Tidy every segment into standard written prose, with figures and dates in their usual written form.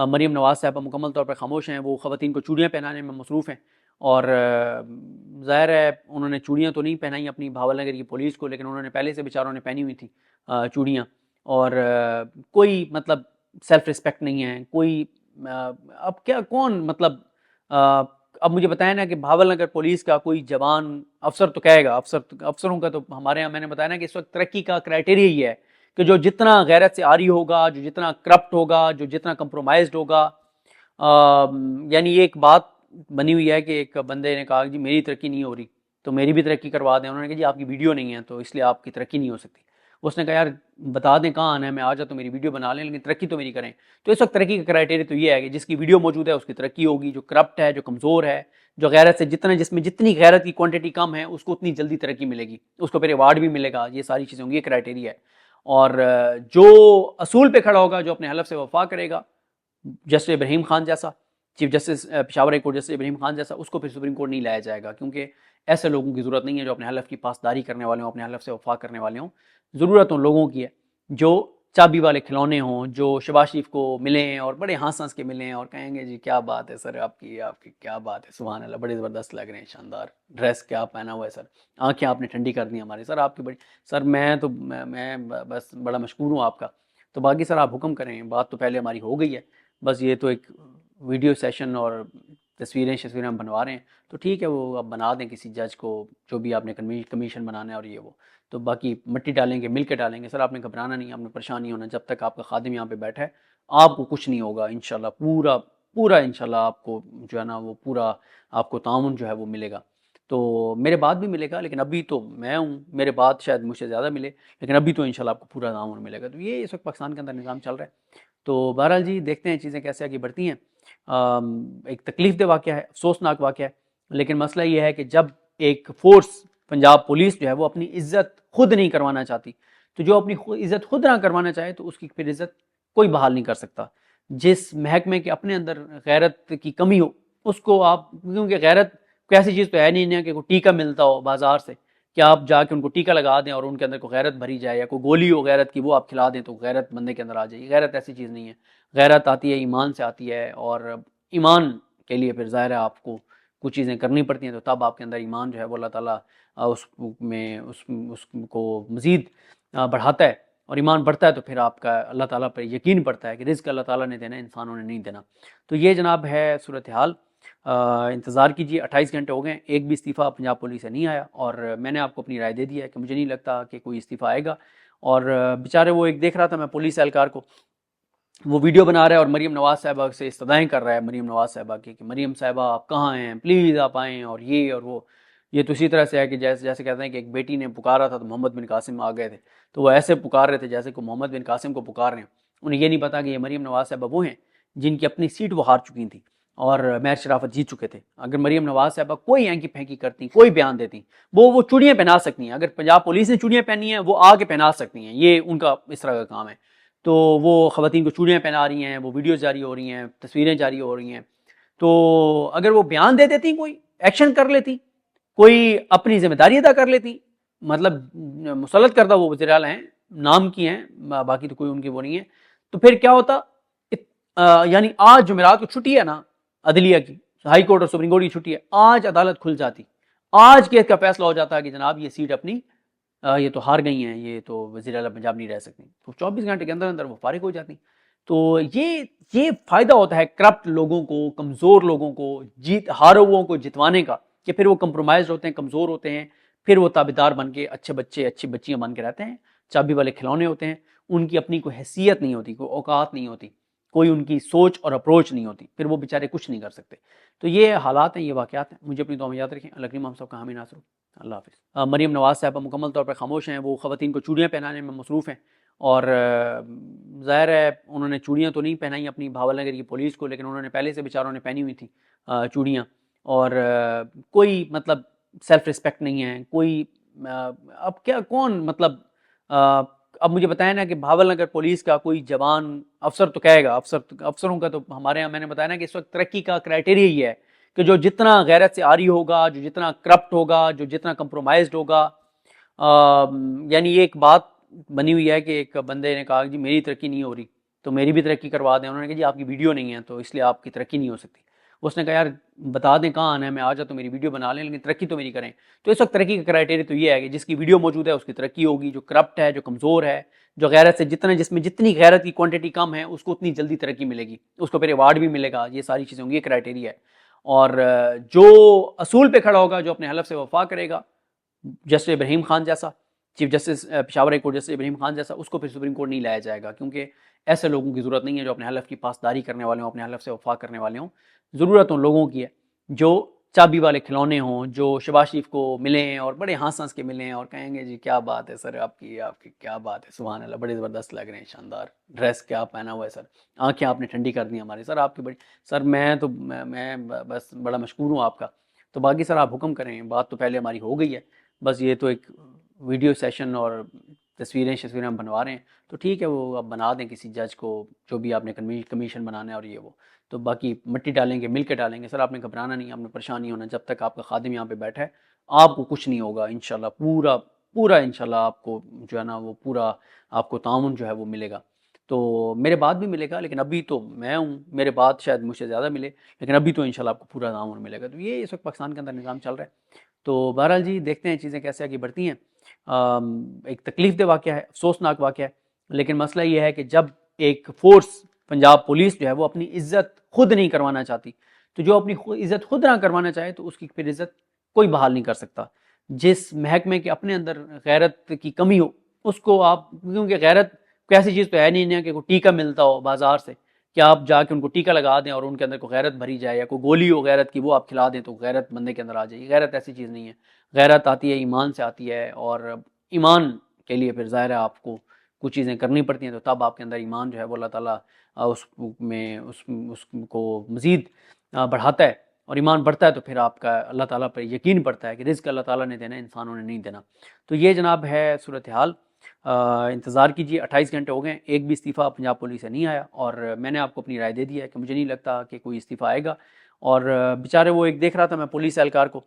مریم نواز صاحبہ مکمل طور پر خاموش ہیں، وہ خواتین کو چوڑیاں پہنانے میں مصروف ہیں، اور ظاہر ہے انہوں نے چوڑیاں تو نہیں پہنائی اپنی بھاول نگر کی پولیس کو، لیکن انہوں نے پہلے سے بیچاروں نے پہنی ہوئی تھی چوڑیاں، اور کوئی مطلب سیلف رسپیکٹ نہیں ہے کوئی۔ اب کیا کون مطلب اب مجھے بتایا نا کہ بھاول نگر پولیس کا کوئی جوان افسر تو کہے گا، افسروں کا تو ہمارے یہاں میں نے بتایا نا کہ اس وقت ترقی کا کرائٹیریا یہ ہے کہ جو جتنا غیرت سے عاری ہوگا، جو جتنا کرپٹ ہوگا، جو جتنا کمپرومائزڈ ہوگا، یعنی یہ ایک بات بنی ہوئی ہے کہ ایک بندے نے کہا جی میری ترقی نہیں ہو رہی تو میری بھی ترقی کروا دیں، انہوں نے کہا جی آپ کی ویڈیو نہیں ہے تو اس لیے آپ کی ترقی نہیں ہو سکتی۔ اس نے کہا یار بتا دیں کہاں آنا ہے، میں آ جاتا ہوں میری ویڈیو بنا لیں لیکن ترقی تو میری کریں۔ تو اس وقت ترقی کا کرائٹیریا تو یہ ہے کہ جس کی ویڈیو موجود ہے اس کی ترقی ہوگی، جو کرپٹ ہے، جو کمزور ہے، جو غیرت سے جس میں جتنی غیرت کی کوانٹٹی کم ہے اس کو اتنی جلدی ترقی ملے گی، اس کو پھر ایوارڈ بھی ملے گا، یہ ساری چیزیں ہوں گی، یہ کرائٹیریا ہے۔ اور جو اصول پہ کھڑا ہوگا، جو اپنے حلف سے وفا کرے گا، جسٹس ابراہیم خان جیسا، chief justice Peshawar high court justice Ibrahim Khan جیسا، اس کو پھر سپریم کورٹ نہیں لایا جائے گا، کیونکہ ایسے لوگوں کی ضرورت نہیں ہے جو اپنے حلف کی پاسداری کرنے والے ہوں، اپنے حلف سے وفا کرنے والے ہوں۔ ضرورت ان لوگوں کی ہے جو چابی والے کھلونے ہوں، جو شہباز شریف کو ملیں اور بڑے ہنس کے ملیں اور کہیں گے جی کیا بات ہے سر آپ کی کیا بات ہے، سبحان اللہ بڑے زبردست لگ رہے ہیں، شاندار ڈریس کیا پہنا ہوا ہے سر، آنکھیں آپ نے ٹھنڈی کر دی ہماری سر، آپ کی بڑی سر، میں بس بڑا مشکور ہوں آپ کا۔ تو باقی سر آپ حکم کریں، بات تو پہلے ہماری ہو گئی ہے، بس یہ تو ایک ویڈیو سیشن اور تصویریں ہم بنوا رہے ہیں، تو ٹھیک ہے وہ آپ بنا دیں کسی جج کو، جو بھی آپ نے کمیشن بنانا ہے، اور یہ وہ تو باقی مٹی ڈالیں گے، مل کے ڈالیں گے سر، آپ نے گھبرانا نہیں، آپ نے پریشان نہیں ہونا، جب تک آپ کا خادم یہاں پہ بیٹھا ہے آپ کو کچھ نہیں ہوگا انشاءاللہ، پورا انشاءاللہ آپ کو جو ہے نا وہ پورا آپ کو تعاون جو ہے وہ ملے گا، تو میرے بعد بھی ملے گا، لیکن ابھی تو میں ہوں، میرے بعد شاید مجھ سے زیادہ ملے، لیکن ابھی تو انشاءاللہ آپ کو پورا تعاون ملے گا۔ تو یہ اس وقت پاکستان کے اندر نظام چل رہا ہے، تو بہرحال جی دیکھتے ہیں چیزیں کیسے آگے بڑھتی ہیں۔ ایک تکلیف دہ واقعہ ہے، افسوسناک واقعہ ہے، لیکن مسئلہ یہ ہے کہ جب ایک فورس پنجاب پولیس جو ہے وہ اپنی عزت خود نہیں کروانا چاہتی، تو جو اپنی عزت خود نہ کروانا چاہے تو اس کی پھر عزت کوئی بحال نہیں کر سکتا۔ جس محکمے کے اپنے اندر غیرت کی کمی ہو اس کو آپ، کیونکہ غیرت کوئی ایسی چیز تو ہے نہیں کہ کوئی ٹیکہ ملتا ہو بازار سے کہ آپ جا کے ان کو ٹیکہ لگا دیں اور ان کے اندر کوئی غیرت بھری جائے، یا کوئی گولی ہو غیرت کی وہ آپ کھلا دیں تو غیرت بندے کے اندر آ جائے گی۔ غیرت ایسی چیز نہیں ہے، غیرت آتی ہے ایمان سے آتی ہے، اور ایمان کے لیے پھر ظاہر ہے آپ کو کچھ چیزیں کرنی پڑتی ہیں، تو تب آپ کے اندر ایمان جو ہے وہ اللہ تعالیٰ اس کو مزید بڑھاتا ہے، اور ایمان بڑھتا ہے تو پھر آپ کا اللہ تعالیٰ پر یقین پڑتا ہے کہ رزق اللہ تعالیٰ نے دینا ہے، انسانوں نے نہیں دینا۔ تو یہ جناب ہے صورتحال، انتظار کیجیے، 28 گھنٹے ہو گئے، ایک بھی استعفیٰ پنجاب پولیس سے نہیں آیا، اور میں نے آپ کو اپنی رائے دے دی ہے کہ مجھے نہیں لگتا کہ کوئی استعفیٰ آئے گا۔ اور بیچارے وہ ایک دیکھ رہا تھا میں پولیس اہلکار کو، وہ ویڈیو بنا رہا ہے اور مریم نواز صاحبہ سے استدعائیں کر رہا ہے، مریم نواز صاحبہ کی کہ مریم صاحبہ آپ کہاں ہیں، پلیز آپ آئیں، اور یہ اور وہ۔ یہ تو اسی طرح سے ہے کہ جیسے کہتے ہیں کہ ایک بیٹی نے پکارا تھا تو محمد بن قاسم آ گئے تھے، تو وہ ایسے پکار رہے تھے جیسے کہ محمد بن قاسم کو پکار رہے ہیں۔ انہیں یہ نہیں پتا کہ یہ مریم نواز صاحبہ وہ ہیں جن کی اپنی سیٹ وہ ہار چکی تھیں اور مہر شرافت جیت چکے تھے۔ اگر مریم نواز صاحبہ کوئی اینکی پھینکی کرتی، کوئی بیان دیتی، وہ چوڑیاں پہنا سکتی ہیں، اگر پنجاب پولیس نے چوڑیاں پہنی ہیں وہ آ کے پہنا سکتی ہیں، یہ ان کا اس طرح کا کام ہے۔ تو وہ خواتین کو چوڑیاں پہنا رہی ہیں، وہ ویڈیوز جاری ہو رہی ہیں، تصویریں جاری ہو رہی ہیں، تو اگر وہ بیان دے دیتی، کوئی ایکشن کر لیتی، کوئی اپنی ذمہ داری ادا کر لیتی، مطلب مسلط کردہ وہ وزیر اعلیٰ ہیں، نام کی ہیں، باقی تو کوئی ان کی وہ نہیں ہے، تو پھر کیا ہوتا؟ یعنی آج جمعرات کو چھٹی ہے نا عدلیہ کی، ہائی کورٹ اور سپریم کورٹ کی چھٹی ہے، آج عدالت کھل جاتی، آج کیس کا فیصلہ ہو جاتا ہے کہ جناب یہ سیٹ اپنی یہ تو ہار گئی ہیں، یہ تو وزیر اعلیٰ پنجاب نہیں رہ سکتی، تو 24 گھنٹے کے اندر وہ فارغ ہو جاتی۔ تو یہ فائدہ ہوتا ہے کرپٹ لوگوں کو، کمزور لوگوں کو، ہاروں کو جتوانے کا، کہ پھر وہ کمپرومائز ہوتے ہیں، کمزور ہوتے ہیں، پھر وہ تابعدار بن کے اچھے بچے اچھی بچیاں بن کے رہتے ہیں، چابی والے کھلونے ہوتے ہیں، ان کی اپنی کوئی حیثیت نہیں ہوتی، کوئی اوقات نہیں ہوتی، کوئی ان کی سوچ اور اپروچ نہیں ہوتی، پھر وہ بیچارے کچھ نہیں کر سکتے۔ تو یہ حالات ہیں، یہ واقعات ہیں، مجھے اپنی دعا میں یاد رکھیں۔ اللہ کریم ہم سب کا حامی ناصر ہو۔ اللہ حافظ۔ مریم نواز صاحبہ مکمل طور پر خاموش ہیں، وہ خواتین کو چوڑیاں پہنانے میں مصروف ہیں، اور ظاہر ہے انہوں نے چوڑیاں تو نہیں پہنائی اپنی بھاول نگر کی پولیس کو، لیکن انہوں نے پہلے سے بیچاروں نے پہنی ہوئی تھی چوڑیاں، اور کوئی مطلب سیلف رسپیکٹ نہیں ہے کوئی۔ اب کیا کون مطلب اب مجھے بتایا نا کہ بھاول نگر پولیس کا کوئی جوان افسر تو کہے گا، افسروں کا تو ہمارے یہاں میں نے بتایا نا کہ اس وقت ترقی کا کرائٹیریا یہ ہے کہ جو جتنا غیرت سے عاری ہوگا، جو جتنا کرپٹ ہوگا، جو جتنا کمپرومائزڈ ہوگا، یعنی یہ ایک بات بنی ہوئی ہے کہ ایک بندے نے کہا جی میری ترقی نہیں ہو رہی تو تو میری بھی ترقی کروا دیں. انہوں نے کہا جی آپ کی ویڈیو نہیں ہے تو اس لیے آپ کی ترقی نہیں ہو سکتی. اس نے کہا یار بتا دیں کہاں آنا ہے, میں آ جاتا ہوں, میری ویڈیو بنا لیں لیکن ترقی تو میری کریں. تو اس وقت ترقی کا کرائٹیریا تو یہ ہے کہ جس کی ویڈیو موجود ہے اس کی ترقی ہوگی, جو کرپٹ ہے, جو کمزور ہے, جو غیرت سے جس میں جتنی غیرت کی کوانٹٹی کم ہے اس کو اتنی جلدی ترقی ملے گی, اس کو پھر ایوارڈ بھی ملے گا. یہ ساری چیزیں ہوں گی, یہ کرائٹیریا ہے. اور جو اصول پہ کھڑا ہوگا, جو اپنے حلف سے وفا کرے گا, جسٹس ابراہیم خان جیسا, chief justice Peshawar high court justice Ibrahim Khan جیسا, اس کو پھر سپریم کورٹ نہیں لایا جائے گا, کیونکہ ایسے لوگوں کی ضرورت نہیں ہے جو اپنے حلف کی پاسداری کرنے والے ہوں, اپنے حلف سے وفا کرنے والے ہوں. ضرورت ان لوگوں کی ہے جو چابی والے کھلونے ہوں, جو شہباز شریف کو ملیں اور بڑے ہنس کے ملیں اور کہیں گے جی کیا بات ہے سر آپ کی کیا بات ہے, سبحان اللہ, بڑے زبردست لگ رہے ہیں, شاندار ڈریس کیا پہنا ہوا ہے سر, آنکھیں آپ نے ٹھنڈی کر دی ہماری سر, آپ کی بڑی سر, میں بس بڑا مشکور ہوں آپ کا. تو باقی سر آپ حکم کریں, بات تو پہلے ہماری ہو گئی ہے, بس یہ تو ایک ویڈیو سیشن اور تصویریں ہم بنوا رہے ہیں, تو ٹھیک ہے وہ آپ بنا دیں کسی جج کو, جو بھی آپ نے کمیشن بنانا ہے اور یہ وہ, تو باقی مٹی ڈالیں گے, مل کے ڈالیں گے. سر آپ نے گھبرانا نہیں, آپ نے پریشان نہیں ہونا, جب تک آپ کا خادم یہاں پہ بیٹھا ہے آپ کو کچھ نہیں ہوگا انشاءاللہ. پورا انشاءاللہ آپ کو جو ہے نا وہ پورا آپ کو تعاون جو ہے وہ ملے گا. تو میرے بعد بھی ملے گا, لیکن ابھی تو میں ہوں, میرے بعد شاید مجھ سے زیادہ ملے, لیکن ابھی تو انشاءاللہ آپ کو پورا تعاون ملے گا. تو یہ اس وقت پاکستان کے اندر نظام چل رہا ہے. تو بہرحال جی دیکھتے ہیں چیزیں کیسے آگے بڑھتی ہیں. ایک تکلیف دہ واقعہ ہے, افسوسناک واقعہ ہے, لیکن مسئلہ یہ ہے کہ جب ایک فورس پنجاب پولیس جو ہے وہ اپنی عزت خود نہیں کروانا چاہتی, تو جو اپنی عزت خود نہ کروانا چاہے تو اس کی پھر عزت کوئی بحال نہیں کر سکتا. جس محکمے کے اپنے اندر غیرت کی کمی ہو اس کو آپ, کیونکہ غیرت کوئی ایسی چیز تو ہے نہیں کہ کوئی ٹیکہ ملتا ہو بازار سے کہ آپ جا کے ان کو ٹیکہ لگا دیں اور ان کے اندر کوئی غیرت بھری جائے, یا کوئی گولی ہو غیرت کی وہ آپ کھلا دیں تو غیرت بندے کے اندر آ جائے. غیرت ایسی چیز نہیں ہے, غیرت آتی ہے ایمان سے آتی ہے, اور ایمان کے لیے پھر ظاہر ہے آپ کو کچھ چیزیں کرنی پڑتی ہیں, تو تب آپ کے اندر ایمان جو ہے وہ اللہ تعالیٰ اس کو مزید بڑھاتا ہے, اور ایمان بڑھتا ہے تو پھر آپ کا اللہ تعالیٰ پر یقین پڑتا ہے کہ رزق اللہ تعالیٰ نے دینا ہے, انسانوں نے نہیں دینا. تو یہ جناب ہے صورتحال. انتظار کیجیے, 28 گھنٹے ہو گئے, ایک بھی استعفیٰ پنجاب پولیس سے نہیں آیا, اور میں نے آپ کو اپنی رائے دے دی ہے کہ مجھے نہیں لگتا کہ کوئی استعفیٰ آئے گا. اور بیچارے وہ ایک دیکھ رہا تھا میں پولیس اہلکار کو,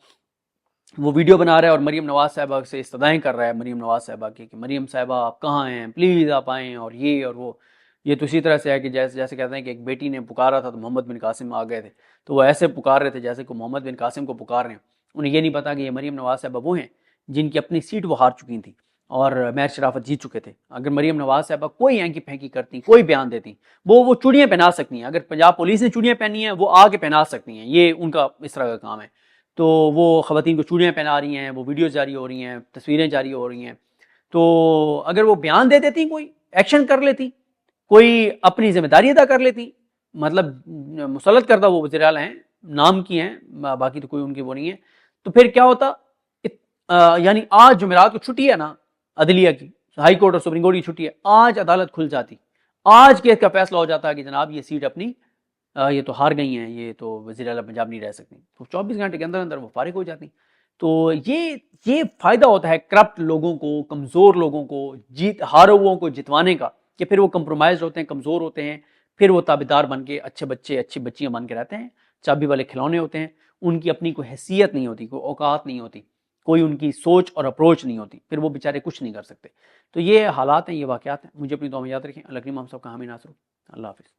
وہ ویڈیو بنا رہا ہے اور مریم نواز صاحبہ سے استدعائیں کر رہا ہے, مریم نواز صاحبہ کی کہ مریم صاحبہ آپ کہاں ہیں, پلیز آپ آئیں, اور یہ اور وہ. یہ تو اسی طرح سے ہے کہ جیسے کہتے ہیں کہ ایک بیٹی نے پکارا تھا تو محمد بن قاسم آ گئے تھے, تو وہ ایسے پکار رہے تھے جیسے کہ محمد بن قاسم کو پکار رہے ہیں. انہیں یہ نہیں پتا کہ یہ مریم نواز صاحبہ وہ ہیں جن کی اپنی سیٹ وہ ہار چکی تھیں اور مہر شرافت جیت چکے تھے. اگر مریم نواز صاحبہ کوئی اینکی پھینکی کرتی, کوئی بیان دیتی, وہ چوڑیاں پہنا سکتی ہیں. اگر پنجاب پولیس نے چوڑیاں پہنی ہیں وہ آ کے پہنا سکتی ہیں, یہ ان کا اس طرح کا کام ہے. تو وہ خواتین کو چوڑیاں پہنا رہی ہیں, وہ ویڈیوز جاری ہو رہی ہیں, تصویریں جاری ہو رہی ہیں. تو اگر وہ بیان دے دیتی, کوئی ایکشن کر لیتی, کوئی اپنی ذمہ داری ادا کر لیتی, مطلب مسلط کردہ وہ وزیر اعلیٰ ہیں, نام کی ہیں, باقی تو کوئی ان کی وہ نہیں ہے, تو پھر کیا ہوتا. یعنی آج جمعرات کو چھٹی ہے نا عدلیہ کی, ہائی کورٹ اور سپریم کورٹ کی چھٹی ہے, آج عدالت کھل جاتی, آج کیس کا فیصلہ ہو جاتا ہے کہ جناب یہ سیٹ اپنی یہ تو ہار گئی ہیں, یہ تو وزیر اعلیٰ پنجاب نہیں رہ سکتی, تو 24 گھنٹے کے اندر وہ فارغ ہو جاتی. تو یہ فائدہ ہوتا ہے کرپٹ لوگوں کو, کمزور لوگوں کو, ہاروں کو جتوانے کا, کہ پھر وہ کمپرومائز ہوتے ہیں, کمزور ہوتے ہیں, پھر وہ تابعدار بن کے اچھے بچے اچھی بچیاں بن کے رہتے ہیں, چابی والے کھلونے ہوتے ہیں. ان کی اپنی کوئی حیثیت نہیں ہوتی, کوئی اوقات نہیں ہوتی, کوئی ان کی سوچ اور اپروچ نہیں ہوتی, پھر وہ بیچارے کچھ نہیں کر سکتے. تو یہ حالات ہیں, یہ واقعات ہیں. مجھے اپنی دعا میں یاد رکھیں. اللہ کریم ہم سب کا حامی ناصر ہو. اللہ حافظ.